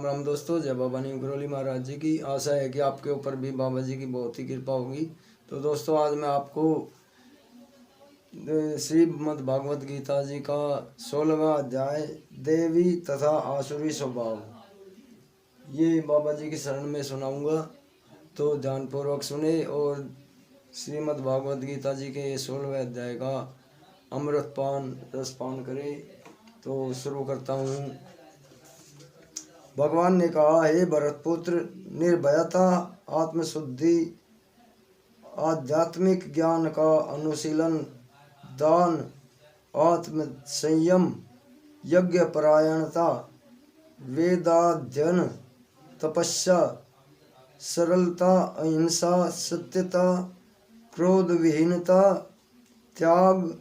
राम राम दोस्तों, जय बाबा नीम करोली महाराज जी की। आशा है कि आपके ऊपर भी बाबा जी की बहुत ही कृपा होगी। तो दोस्तों, आज मैं आपको श्रीमद् भागवत गीता जी का 16वां अध्याय देवी तथा आसुरी स्वभाव, ये बाबा जी की शरण में सुनाऊंगा। तो ध्यानपूर्वक सुने और श्रीमद् भागवत गीता जी के 16वें अध्याय का अमृतपान रसपान करें। तो शुरू करता हूँ। भगवान ने कहा, हे भरतपुत्र, निर्भयता, आत्मशुद्धि, आध्यात्मिक ज्ञान का अनुशीलन, दान, आत्म संयम, यज्ञ परायणता, वेदाध्ययन, तपस्या, सरलता, अहिंसा, सत्यता, क्रोध विहीनता, त्याग,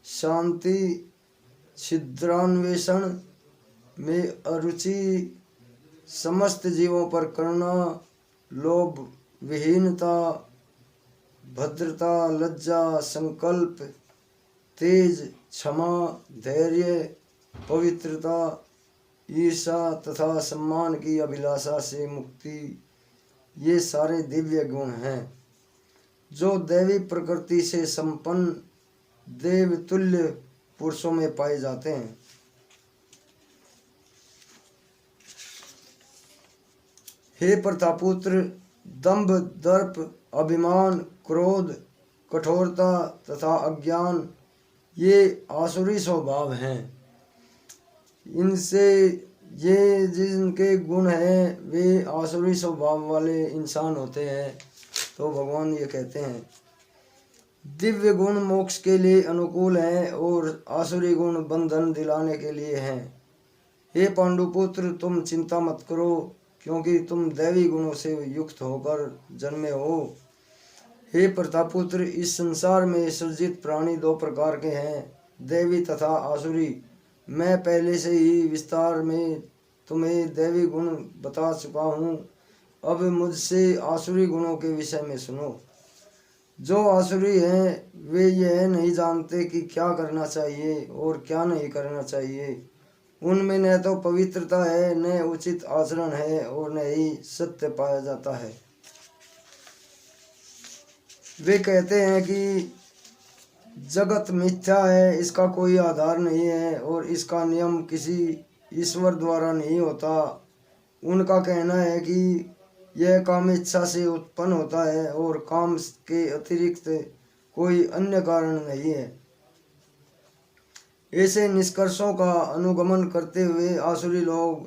शांति, छिद्रान्वेषण में अरुचि, समस्त जीवों पर करुणा, लोभ विहीनता, भद्रता, लज्जा, संकल्प, तेज, क्षमा, धैर्य, पवित्रता, ईर्षा तथा सम्मान की अभिलाषा से मुक्ति, ये सारे दिव्य गुण हैं जो दैवी प्रकृति से संपन्न देवतुल्य पुरुषों में पाए जाते हैं। हे प्रतापुत्र, दंभ, दर्प, अभिमान, क्रोध, कठोरता तथा अज्ञान, ये आसुरी स्वभाव हैं। इनसे ये जिनके गुण हैं वे आसुरी स्वभाव वाले इंसान होते हैं। तो भगवान ये कहते हैं, दिव्य गुण मोक्ष के लिए अनुकूल हैं और आसुरी गुण बंधन दिलाने के लिए हैं। हे पांडुपुत्र, तुम चिंता मत करो, क्योंकि तुम दैवी गुणों से युक्त होकर जन्मे हो। हे प्रतापुत्र, इस संसार में सृजित प्राणी दो प्रकार के हैं, दैवी तथा आसुरी। मैं पहले से ही विस्तार में तुम्हें दैवी गुण बता चुका हूँ। अब मुझसे आसुरी गुणों के विषय में सुनो। जो आसुरी हैं वे यह नहीं जानते कि क्या करना चाहिए और क्या नहीं करना चाहिए। उनमें न तो पवित्रता है, न उचित आचरण है और न ही सत्य पाया जाता है। वे कहते हैं कि जगत मिथ्या है, इसका कोई आधार नहीं है और इसका नियम किसी ईश्वर द्वारा नहीं होता। उनका कहना है कि यह काम इच्छा से उत्पन्न होता है और काम के अतिरिक्त कोई अन्य कारण नहीं है। ऐसे निष्कर्षों का अनुगमन करते हुए आसुरी लोग,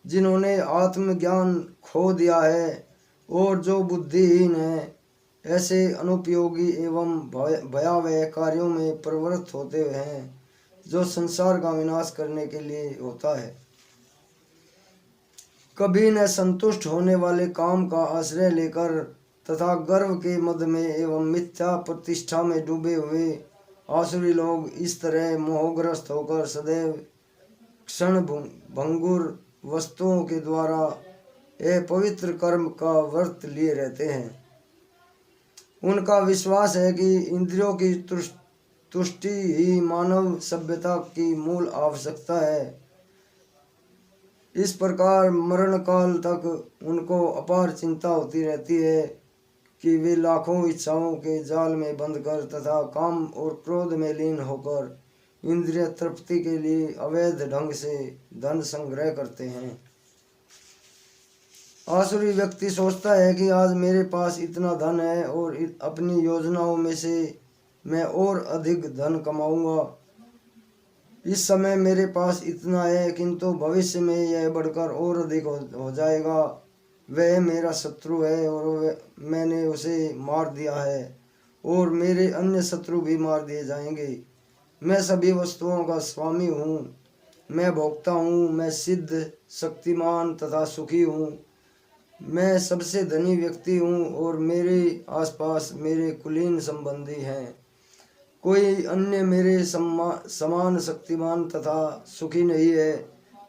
जिन्होंने आत्मज्ञान खो दिया है और जो बुद्धिहीन है, ऐसे अनुपयोगी एवं भयावह कार्यों में प्रवृत्त होते हैं जो संसार का विनाश करने के लिए होता है। कभी न संतुष्ट होने वाले काम का आश्रय लेकर तथा गर्व के मद में एवं मिथ्या प्रतिष्ठा में डूबे हुए आसुरी लोग इस तरह मोहग्रस्त होकर सदैव क्षण भंगुर वस्तुओं के द्वारा अपवित्र कर्म का व्रत लिए रहते हैं। उनका विश्वास है कि इंद्रियों की तुष्टि ही मानव सभ्यता की मूल आवश्यकता है। इस प्रकार मरण काल तक उनको अपार चिंता होती रहती है कि वे लाखों इच्छाओं के जाल में बंधकर तथा काम और क्रोध में लीन होकर इंद्रिय तृप्ति के लिए अवैध ढंग से धन संग्रह करते हैं। आसुरी व्यक्ति सोचता है कि आज मेरे पास इतना धन है और अपनी योजनाओं में से मैं और अधिक धन कमाऊंगा। इस समय मेरे पास इतना है, किंतु भविष्य में यह बढ़कर और अधिक हो जाएगा। वह मेरा शत्रु है और मैंने उसे मार दिया है और मेरे अन्य शत्रु भी मार दिए जाएंगे। मैं सभी वस्तुओं का स्वामी हूँ, मैं भोक्ता हूँ, मैं सिद्ध, शक्तिमान तथा सुखी हूँ। मैं सबसे धनी व्यक्ति हूँ और मेरे आसपास मेरे कुलीन संबंधी हैं। कोई अन्य मेरे समान शक्तिमान तथा सुखी नहीं है।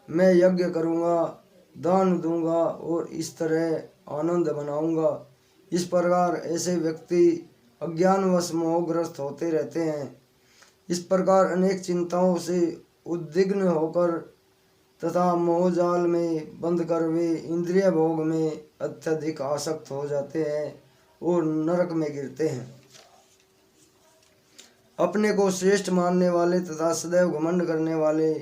मैं यज्ञ करूँगा, दान दूंगा और इस तरह आनंद मनाऊंगा। इस प्रकार ऐसे व्यक्ति अज्ञानवश मोहग्रस्त होते रहते हैं। इस प्रकार अनेक चिंताओं से उद्विग्न होकर तथा मोहजाल में बंद कर वे इंद्रिय भोग में अत्यधिक आसक्त हो जाते हैं और नरक में गिरते हैं। अपने को श्रेष्ठ मानने वाले तथा सदैव घमंड करने वाले,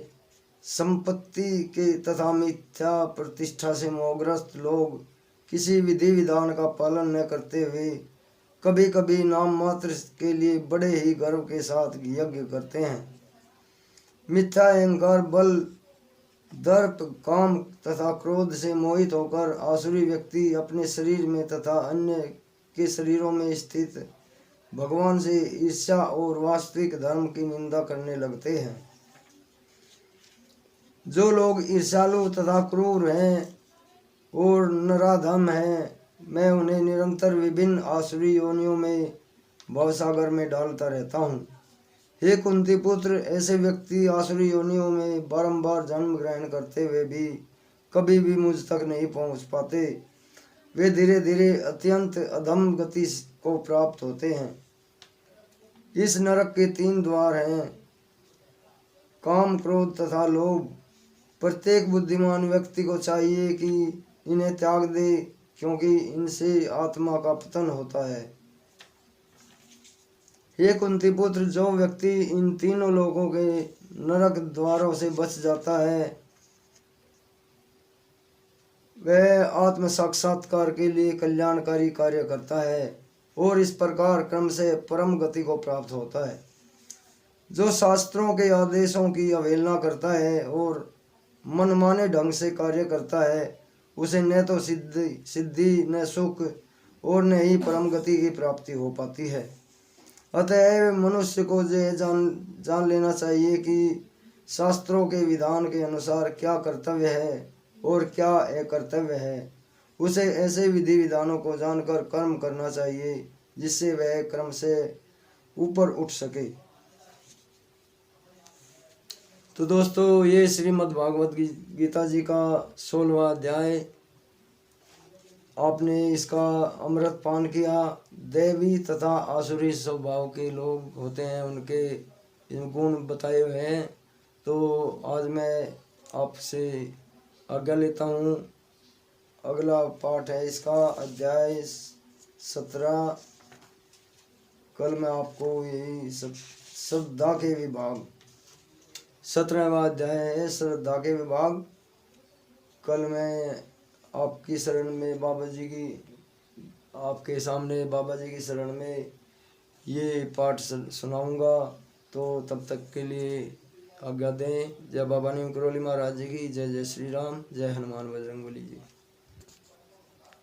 संपत्ति के तथा मिथ्या प्रतिष्ठा से मोहग्रस्त लोग किसी विधि विधान का पालन न करते हुए कभी कभी नाम मात्र के लिए बड़े ही गर्व के साथ यज्ञ करते हैं। मिथ्या अहंकार, बल, दर्प, काम तथा क्रोध से मोहित होकर आसुरी व्यक्ति अपने शरीर में तथा अन्य के शरीरों में स्थित भगवान से ईर्ष्या और वास्तविक धर्म की निंदा करने लगते हैं। जो लोग ईर्ष्यालु तथा क्रूर हैं और नराधम हैं, मैं उन्हें निरंतर विभिन्न आसुरी योनियों में भवसागर में डालता रहता हूँ। हे कुंती पुत्र, ऐसे व्यक्ति आसुरी योनियों में बारंबार जन्म ग्रहण करते हुए भी कभी भी मुझ तक नहीं पहुँच पाते। वे धीरे धीरे अत्यंत अधम गति को प्राप्त होते हैं। इस नरक के 3 द्वार हैं, काम, क्रोध तथा लोभ। प्रत्येक बुद्धिमान व्यक्ति को चाहिए कि इन्हें त्याग दे, क्योंकि इनसे आत्मा का पतन होता है। हे कुंती पुत्र, जो व्यक्ति इन तीनों लोगों के नरक द्वारों से बच जाता है, वह आत्म साक्षात्कार के लिए कल्याणकारी कार्य करता है और इस प्रकार क्रम से परम गति को प्राप्त होता है। जो शास्त्रों के आदेशों की अवहेलना करता है और मनमाने ढंग से कार्य करता है, उसे न तो सिद्धि, न सुख और न ही परम गति की प्राप्ति हो पाती है। अतएव मनुष्य को यह जान लेना चाहिए कि शास्त्रों के विधान के अनुसार क्या कर्तव्य है और क्या अकर्तव्य है। उसे ऐसे विधि विधानों को जानकर कर्म करना चाहिए जिससे वह क्रम से ऊपर उठ सके। तो दोस्तों, ये श्रीमद् भागवत गीता जी का 16वां अध्याय, आपने इसका अमृत पान किया। दैवी तथा आसुरी स्वभाव के लोग होते हैं, उनके गुण बताए हुए हैं। तो आज मैं आपसे आज्ञा लेता हूँ। अगला पाठ है इसका अध्याय 17। कल मैं आपको यही श्रद्धा के विभाग, 17वां अध्याय है श्रद्धा के विभाग। कल मैं आपकी शरण में बाबा जी की, आपके सामने बाबा जी की शरण में ये पाठ सुनाऊंगा। तो तब तक के लिए आज्ञा दें। जय बाबा नीम करोली महाराज जी की जय। जय श्री राम। जय हनुमान बजरंगबली जी।